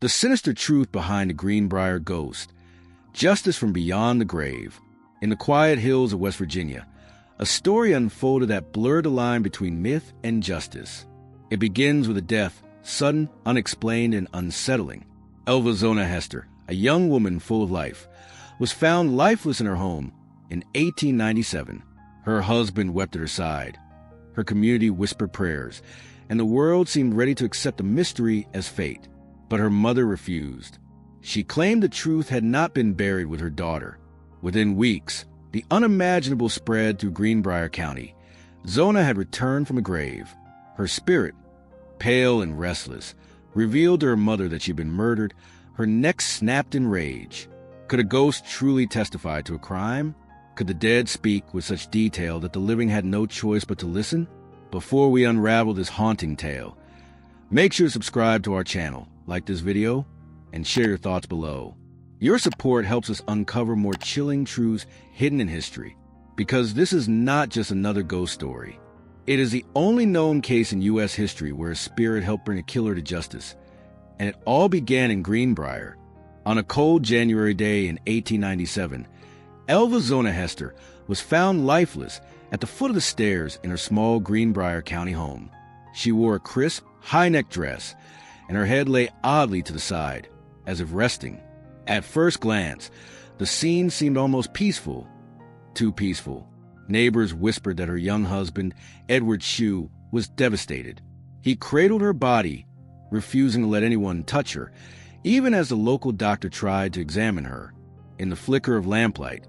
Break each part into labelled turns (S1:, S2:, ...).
S1: The sinister truth behind the Greenbrier Ghost. Justice from beyond the grave. In the quiet hills of West Virginia, a story unfolded that blurred the line between myth and justice. It begins with a death, sudden, unexplained, and unsettling. Elva Zona Heaster, a young woman full of life, was found lifeless in her home in 1897. Her husband wept at her side. Her community whispered prayers, and the world seemed ready to accept the mystery as fate. But her mother refused. She claimed the truth had not been buried with her daughter. Within weeks, the unimaginable spread through Greenbrier County. Zona had returned from the grave. Her spirit, pale and restless, revealed to her mother that she had been murdered. Her neck snapped in rage. Could a ghost truly testify to a crime? Could the dead speak with such detail that the living had no choice but to listen? Before we unravel this haunting tale, make sure to subscribe to our channel, like this video, and share your thoughts below. Your support helps us uncover more chilling truths hidden in history, because this is not just another ghost story. It is the only known case in U.S. history where a spirit helped bring a killer to justice. And it all began in Greenbrier. On a cold January day in 1897, Elva Zona Heaster was found lifeless at the foot of the stairs in her small Greenbrier County home. She wore a crisp, high-necked dress, and her head lay oddly to the side, as if resting. At first glance, the scene seemed almost peaceful. Too peaceful. Neighbors whispered that her young husband, Edward Shue, was devastated. He cradled her body, refusing to let anyone touch her, even as the local doctor tried to examine her. In the flicker of lamplight,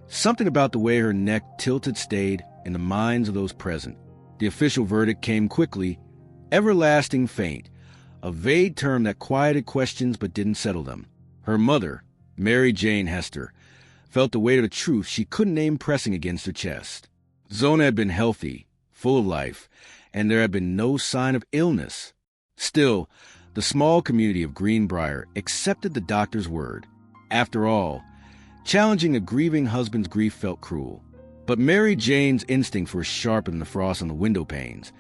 S1: something about the way her neck tilted stayed in the minds of those present. The official verdict came quickly, everlasting faint, a vague term that quieted questions but didn't settle them. Her mother, Mary Jane Heaster, felt the weight of the truth she couldn't name pressing against her chest. Zona had been healthy, full of life, and there had been no sign of illness. Still, the small community of Greenbrier accepted the doctor's word. After all, challenging a grieving husband's grief felt cruel. But Mary Jane's instincts were sharper than the frost on the window panes,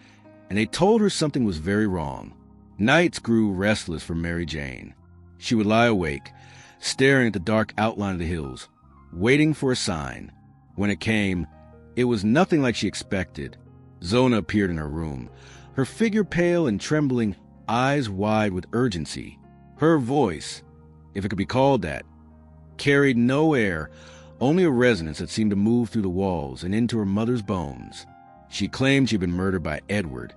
S1: and they told her something was very wrong. Nights grew restless for Mary Jane. She would lie awake, staring at the dark outline of the hills, waiting for a sign. When it came, it was nothing like she expected. Zona appeared in her room, her figure pale and trembling, eyes wide with urgency. Her voice, if it could be called that, carried no air, only a resonance that seemed to move through the walls and into her mother's bones. She claimed she'd been murdered by Edward.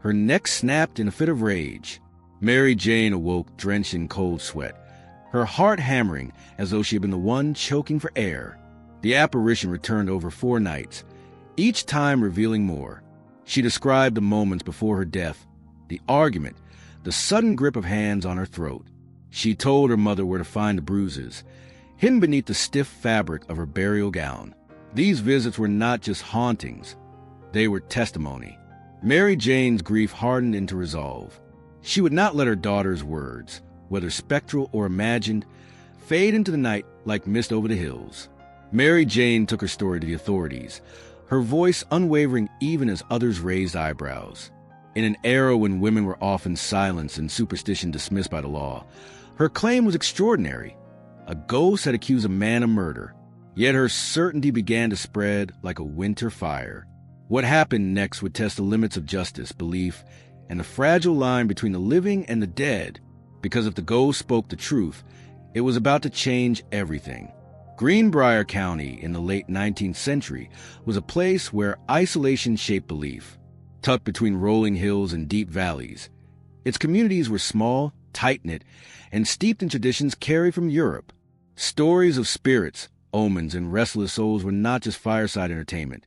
S1: Her neck snapped in a fit of rage. Mary Jane awoke drenched in cold sweat, her heart hammering as though she had been the one choking for air. The apparition returned over 4 nights, each time revealing more. She described the moments before her death, the argument, the sudden grip of hands on her throat. She told her mother where to find the bruises, hidden beneath the stiff fabric of her burial gown. These visits were not just hauntings, they were testimony. Mary Jane's grief hardened into resolve. She would not let her daughter's words, whether spectral or imagined, fade into the night like mist over the hills. Mary Jane took her story to the authorities, her voice unwavering even as others raised eyebrows. In an era when women were often silenced and superstition dismissed by the law, her claim was extraordinary. A ghost had accused a man of murder, yet her certainty began to spread like a winter fire. What happened next would test the limits of justice, belief, and the fragile line between the living and the dead, because if the ghost spoke the truth, it was about to change everything. Greenbrier County in the late 19th century was a place where isolation shaped belief. Tucked between rolling hills and deep valleys, its communities were small, tight-knit, and steeped in traditions carried from Europe. Stories of spirits, omens, and restless souls were not just fireside entertainment.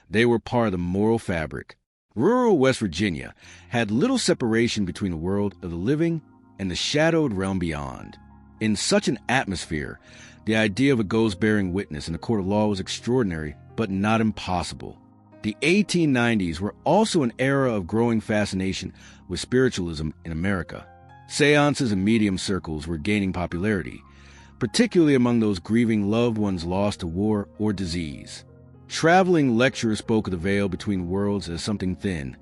S1: They were part of the moral fabric. Rural West Virginia had little separation between the world of the living and the shadowed realm beyond. In such an atmosphere, the idea of a ghost bearing witness in a court of law was extraordinary, but not impossible. The 1890s were also an era of growing fascination with spiritualism in America. Seances and medium circles were gaining popularity, particularly among those grieving loved ones lost to war or disease. Traveling lecturers spoke of the veil between worlds as something thin,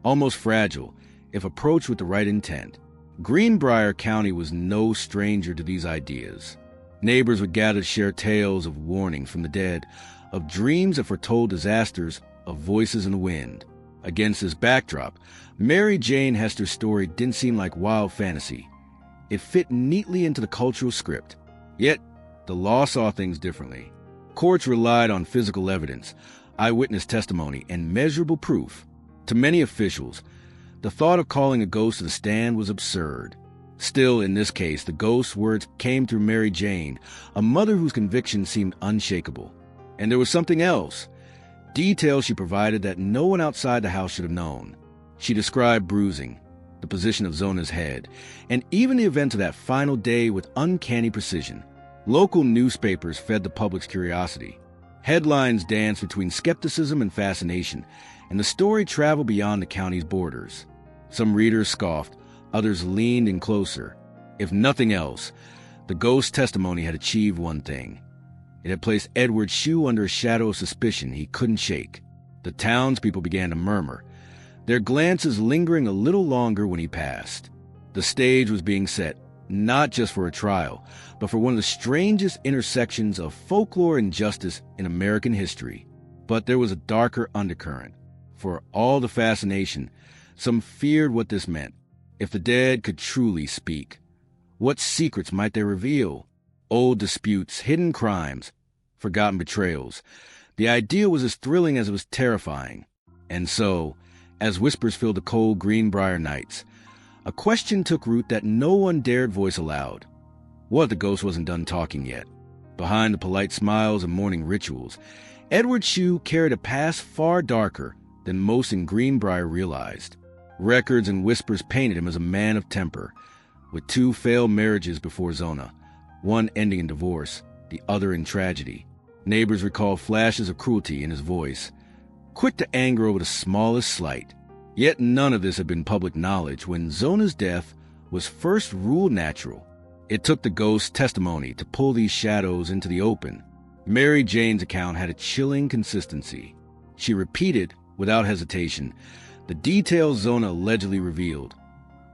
S1: almost fragile, if approached with the right intent. Greenbrier County was no stranger to these ideas. Neighbors would gather to share tales of warnings from the dead, of dreams that foretold disasters, of voices in the wind. Against this backdrop, Mary Jane Hester's story didn't seem like wild fantasy. It fit neatly into the cultural script. Yet, the law saw things differently. Courts relied on physical evidence, eyewitness testimony, and measurable proof. To many officials, the thought of calling a ghost to the stand was absurd. Still, in this case, the ghost's words came through Mary Jane, a mother whose conviction seemed unshakable. And there was something else. Details she provided that no one outside the house should have known. She described bruising, the position of Zona's head, and even the events of that final day with uncanny precision. Local newspapers fed the public's curiosity. Headlines danced between skepticism and fascination, and the story traveled beyond the county's borders. Some readers scoffed, others leaned in closer. If nothing else, the ghost testimony had achieved one thing. It had placed Edward Shue under a shadow of suspicion he couldn't shake. The townspeople began to murmur, their glances lingering a little longer when he passed. The stage was being set, not just for a trial, but for one of the strangest intersections of folklore and justice in American history. But there was a darker undercurrent. For all the fascination, some feared what this meant. If the dead could truly speak, what secrets might they reveal? Old disputes, hidden crimes, forgotten betrayals. The idea was as thrilling as it was terrifying. And so, as whispers filled the cold Greenbrier nights, a question took root that no one dared voice aloud. What if the ghost wasn't done talking yet? Behind the polite smiles and morning rituals, Edward Shue carried a past far darker than most in Greenbrier realized. Records and whispers painted him as a man of temper, with 2 failed marriages before Zona, one ending in divorce, the other in tragedy. Neighbors recalled flashes of cruelty in his voice, quick to anger over the smallest slight. Yet none of this had been public knowledge when Zona's death was first ruled natural. It took the ghost's testimony to pull these shadows into the open. Mary Jane's account had a chilling consistency. She repeated, without hesitation, the details Zona allegedly revealed.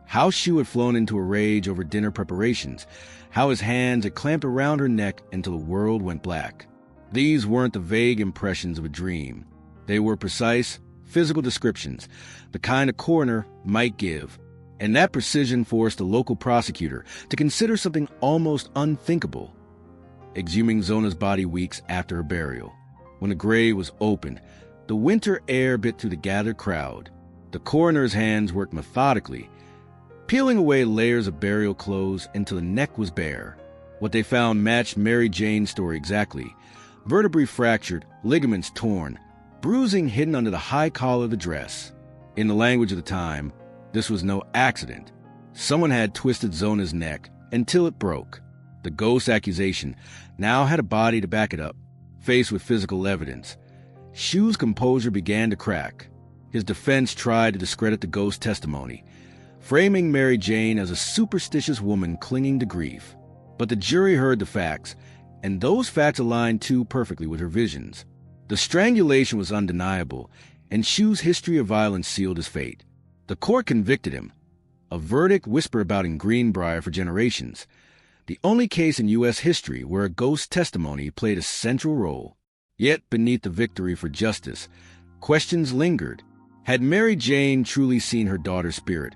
S1: How Shue had flown into a rage over dinner preparations, how his hands had clamped around her neck until the world went black. These weren't the vague impressions of a dream. They were precise, physical descriptions, the kind a coroner might give. And that precision forced the local prosecutor to consider something almost unthinkable: exhuming Zona's body weeks after her burial. When the grave was opened, the winter air bit through the gathered crowd. The coroner's hands worked methodically, peeling away layers of burial clothes until the neck was bare. What they found matched Mary Jane's story exactly. Vertebrae fractured, ligaments torn, bruising hidden under the high collar of the dress. In the language of the time, this was no accident. Someone had twisted Zona's neck until it broke. The ghost accusation now had a body to back it up. Faced with physical evidence, Shue's composure began to crack. His defense tried to discredit the ghost testimony, framing Mary Jane as a superstitious woman clinging to grief. But the jury heard the facts, and those facts aligned too perfectly with her visions. The strangulation was undeniable, and Shue's history of violence sealed his fate. The court convicted him, a verdict whispered about in Greenbrier for generations, the only case in U.S. history where a ghost testimony played a central role. Yet beneath the victory for justice, questions lingered. Had Mary Jane truly seen her daughter's spirit,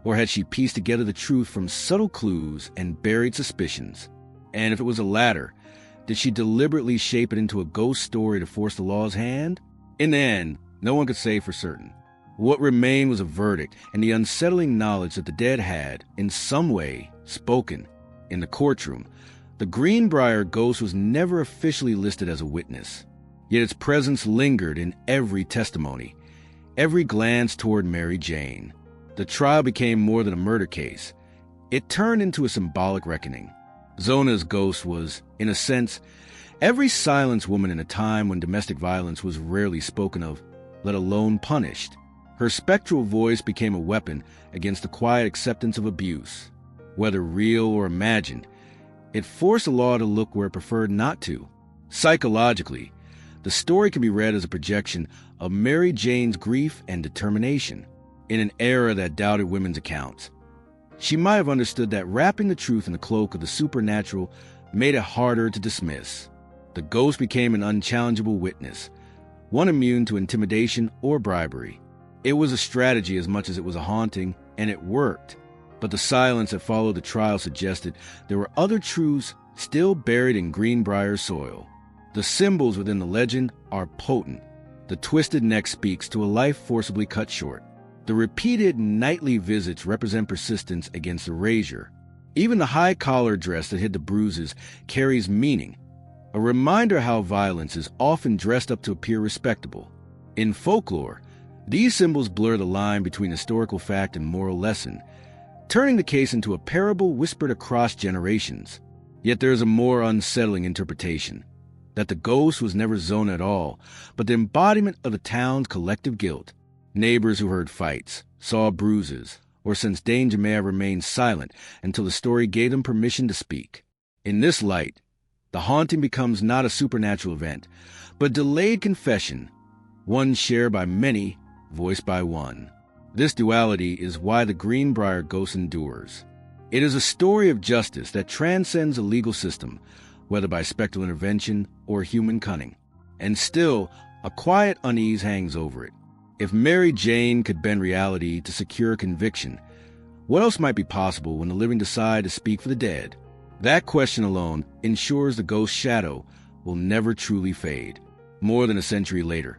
S1: or had she pieced together the truth from subtle clues and buried suspicions? And if it was the latter, did she deliberately shape it into a ghost story to force the law's hand? In the end, no one could say for certain. What remained was a verdict and the unsettling knowledge that the dead had, in some way, spoken. In the courtroom, the Greenbrier Ghost was never officially listed as a witness, yet its presence lingered in every testimony, every glance toward Mary Jane. The trial became more than a murder case. It turned into a symbolic reckoning. Zona's ghost was, in a sense, every silenced woman in a time when domestic violence was rarely spoken of, let alone punished. Her spectral voice became a weapon against the quiet acceptance of abuse. Whether real or imagined, it forced the law to look where it preferred not to. Psychologically, the story can be read as a projection of Mary Jane's grief and determination. In an era that doubted women's accounts, She might have understood that wrapping the truth in the cloak of the supernatural made it harder to dismiss. The ghost became an unchallengeable witness, one immune to intimidation or bribery. It was a strategy as much as it was a haunting, and it worked. But the silence that followed the trial suggested there were other truths still buried in Greenbrier soil. The symbols within the legend are potent. The twisted neck speaks to a life forcibly cut short. The repeated nightly visits represent persistence against erasure. Even the high collar dress that hid the bruises carries meaning, a reminder how violence is often dressed up to appear respectable. In folklore, these symbols blur the line between historical fact and moral lesson, turning the case into a parable whispered across generations. Yet there is a more unsettling interpretation, that the ghost was never Zona at all, but the embodiment of the town's collective guilt. Neighbors who heard fights, saw bruises, or sensed danger may have remained silent until the story gave them permission to speak. In this light, the haunting becomes not a supernatural event, but delayed confession, one shared by many, voiced by one. This duality is why the Greenbrier Ghost endures. It is a story of justice that transcends a legal system, whether by spectral intervention or human cunning. And still, a quiet unease hangs over it. If Mary Jane could bend reality to secure conviction, what else might be possible when the living decide to speak for the dead? That question alone ensures the ghost's shadow will never truly fade. More than a century later,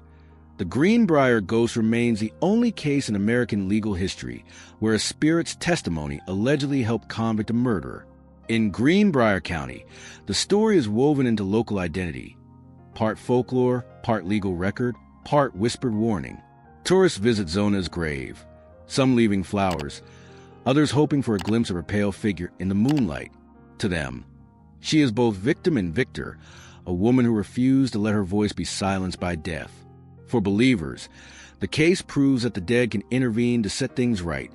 S1: the Greenbrier Ghost remains the only case in American legal history where a spirit's testimony allegedly helped convict a murderer. In Greenbrier County, the story is woven into local identity, part folklore, part legal record, part whispered warning. Tourists visit Zona's grave, some leaving flowers, others hoping for a glimpse of her pale figure in the moonlight. To them, she is both victim and victor, a woman who refused to let her voice be silenced by death. For believers, the case proves that the dead can intervene to set things right,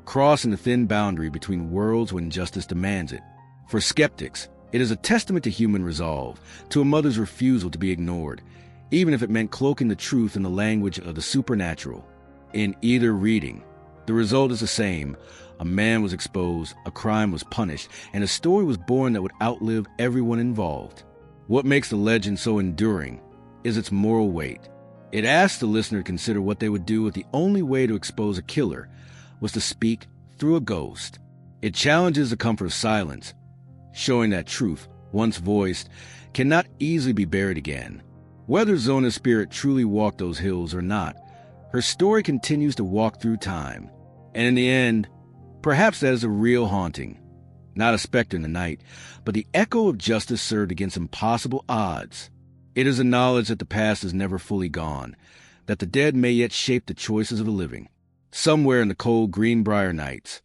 S1: crossing the thin boundary between worlds when justice demands it. For skeptics, it is a testament to human resolve, to a mother's refusal to be ignored, even if it meant cloaking the truth in the language of the supernatural. In either reading, the result is the same. A man was exposed, a crime was punished, and a story was born that would outlive everyone involved. What makes the legend so enduring is its moral weight. It asks the listener to consider what they would do if the only way to expose a killer was to speak through a ghost. It challenges the comfort of silence, showing that truth, once voiced, cannot easily be buried again. Whether Zona's spirit truly walked those hills or not, her story continues to walk through time. And in the end, perhaps that is a real haunting. Not a specter in the night, but the echo of justice served against impossible odds. It is a knowledge that the past is never fully gone, that the dead may yet shape the choices of the living. Somewhere in the cold Greenbrier nights,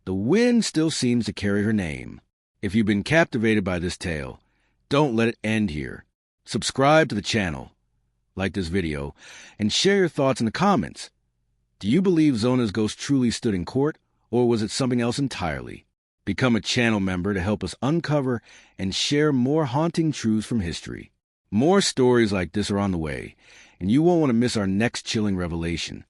S1: the wind still seems to carry her name. If you've been captivated by this tale, don't let it end here. Subscribe to the channel, like this video, and share your thoughts in the comments. Do you believe Zona's ghost truly stood in court, or was it something else entirely? Become a channel member to help us uncover and share more haunting truths from history. More stories like this are on the way, and you won't want to miss our next chilling revelation.